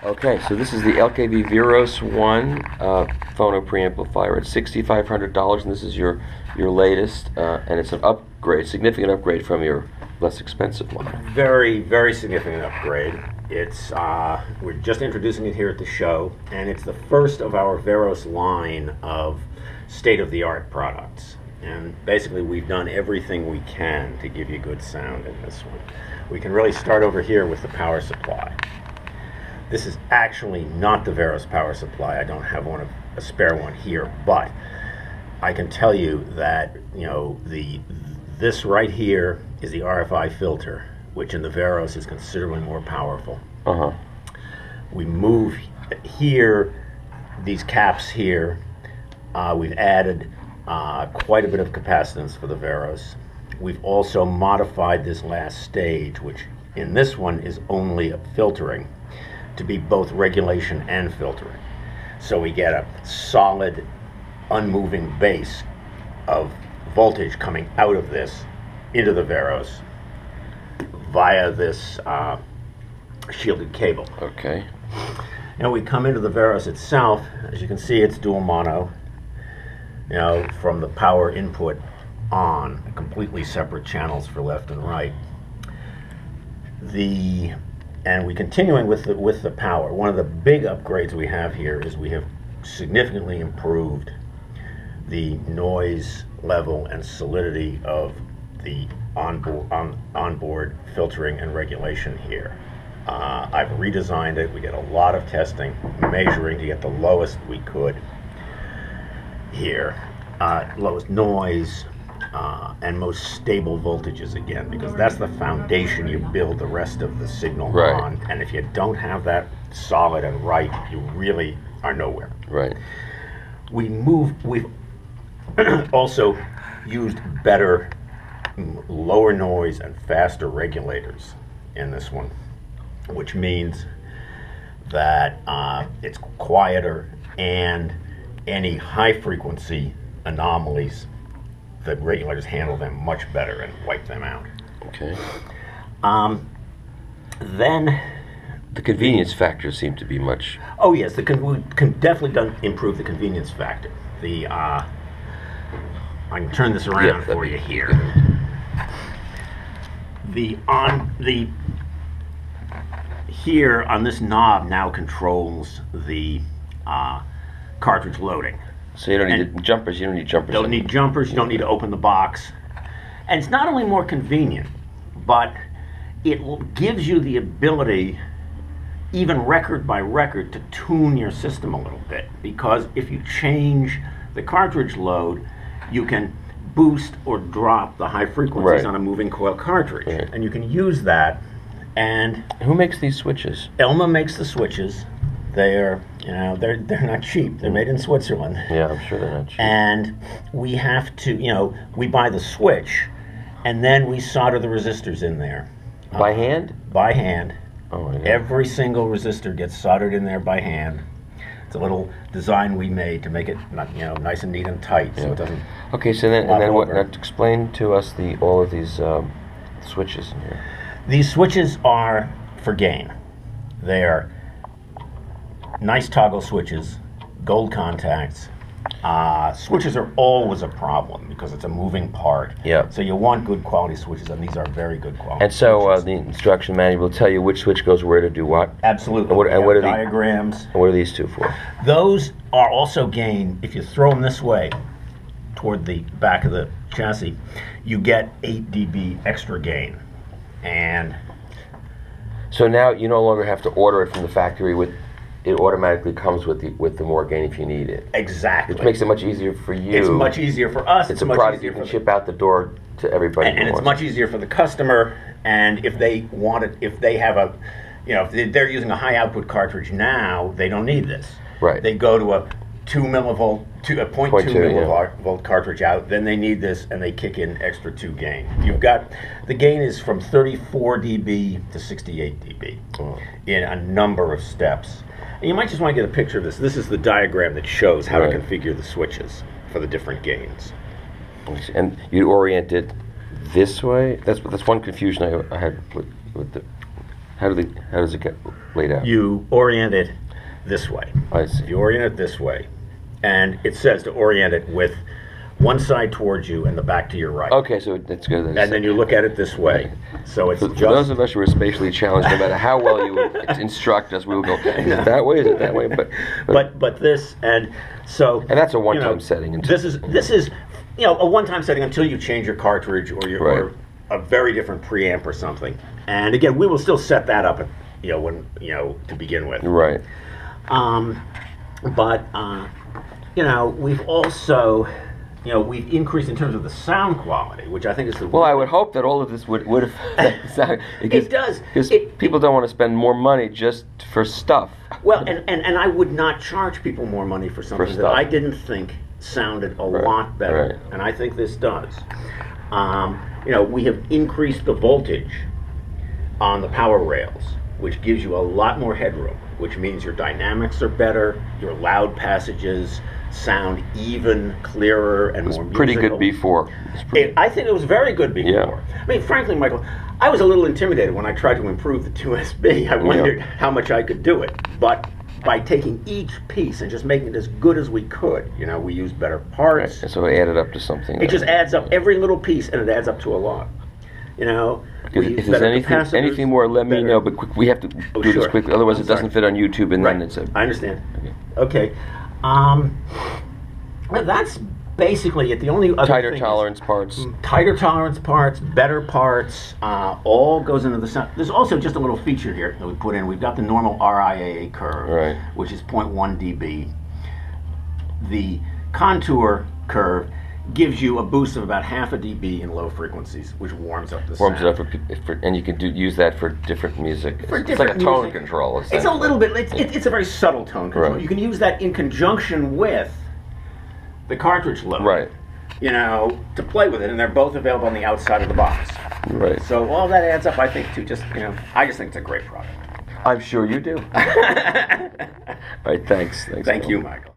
Okay, so this is the LKV Veros Phono Preamplifier at $6,500, and this is your latest, and it's an upgrade, significant upgrade from your less expensive one. Very, very significant upgrade. It's we're just introducing it here at the show, and it's the first of our Veros line of state-of-the-art products. And basically, we've done everything we can to give you good sound in this one. We can really start over here with the power supply. This is actually not the Veros power supply. I don't have a spare one here, but I can tell you that this right here is the RFI filter, which in the Veros is considerably more powerful. We move here, these caps here. We've added quite a bit of capacitance for the Veros. We've also modified this last stage, which in this one is only filtering, to be both regulation and filtering. So we get a solid, unmoving base of voltage coming out of this into the Veros via this shielded cable. Okay. And we come into the Veros itself. As you can see, it's dual mono. From the power input on, completely separate channels for left and right. And we continuing with the power. One of the big upgrades we have here is we have significantly improved the noise level and solidity of the onboard filtering and regulation here. I've redesigned it. We did a lot of testing, measuring to get the lowest we could here, lowest noise, and most stable voltages again, because that's the foundation you build the rest of the signal on. And if you don't have that solid and right, you really are nowhere. Right. We've also used better, lower noise and faster regulators in this one, which means that it's quieter, and any high frequency anomalies, the regulators handle them much better and wipe them out. Okay. Then the convenience factor seemed to be much. Oh yes, we can definitely improve the convenience factor. I can turn this around for you here. Here on this knob now controls the cartridge loading. So you don't need jumpers. You don't need jumpers. Don't need jumpers. You don't need to open the box. And it's not only more convenient, but it gives you the ability, even record by record, to tune your system a little bit. Because if you change the cartridge load, you can boost or drop the high frequencies on a moving coil cartridge, and you can use that. And who makes these switches? Elma makes the switches. They're not cheap. They're made in Switzerland. Yeah, I'm sure they're not cheap. And we have to, we buy the switch, and then we solder the resistors in there. By hand? By hand. Oh my God. Every single resistor gets soldered in there by hand. It's a little design we made to make it nice and neat and tight, so it doesn't. Okay, so then what? Now explain to us all of these switches in here. These switches are for gain. They are nice toggle switches, gold contacts. Switches are always a problem because it's a moving part. Yeah. So you want good quality switches, and these are very good quality. And so the instruction manual will tell you which switch goes where to do what. Absolutely. And what are diagrams? And what are these two for? Those are also gain. If you throw them this way, toward the back of the chassis, you get 8 dB extra gain. And so now you no longer have to order it from the factory it automatically comes with the more gain if you need it. Exactly. Which makes it much easier for you. It's much easier for us. It's a product you can ship out the door to everybody. And it's much easier for the customer. And if they want it, if they have if they're using a high output cartridge now, they don't need this. Right. They go to a 2 millivolt, a 0.2 millivolt cartridge out, then they need this, and they kick in extra 2 gain. You've got, the gain is from 34 dB to 68 dB in a number of steps. And you might just want to get a picture of this. This is the diagram that shows how to configure the switches for the different gains. And you orient it this way? That's one confusion I had with the How does it get laid out? You orient it this way. I see. You orient it this way, and it says to orient it with one side towards you and the back to your right. Okay, so it's good. And then you look at it this way. So it's For those of us who are spatially challenged, no matter how well you instruct us, we will go, is it that way? Is it that way? But this, and so... And that's a one-time setting. This is a one-time setting until you change your cartridge or a very different preamp or something. And again, we will still set that up, to begin with. Right. We've also... we've increased in terms of the sound quality, which I think is the... Well, I would hope that all of this would affect the sound. It does. Because people don't want to spend more money just for stuff. Well, and I would not charge people more money for something that I didn't think sounded a lot better. And I think this does. We have increased the voltage on the power rails, which gives you a lot more headroom, which means your dynamics are better, your loud passages sound even clearer and more musical. Pretty good before. I think it was very good before. Yeah. I mean, frankly, Michael, I was a little intimidated when I tried to improve the 2SB. I wondered how much I could do it. But by taking each piece and just making it as good as we could, we used better parts. Right. So it added up to something. It just adds up, every little piece, and it adds up to a lot. If there's anything more, let me know. But we have to do this quickly, otherwise it doesn't fit on YouTube, and then it's I understand. Okay. Well, that's basically it. The only other tighter tolerance parts. Tighter tolerance parts, better parts, all goes into the sound. There's also just a little feature here that we put in. We've got the normal RIAA curve, which is 0.1 dB. The contour curve gives you a boost of about half a dB in low frequencies, which warms up the sound. Warms it up, and you can use that for different music. It's like a tone control. It's a little bit, it's a very subtle tone control. Right. You can use that in conjunction with the cartridge load, to play with it, and they're both available on the outside of the box. Right. So all that adds up, I think, to I just think it's a great product. I'm sure you do. All right, thanks. Thank you, Michael.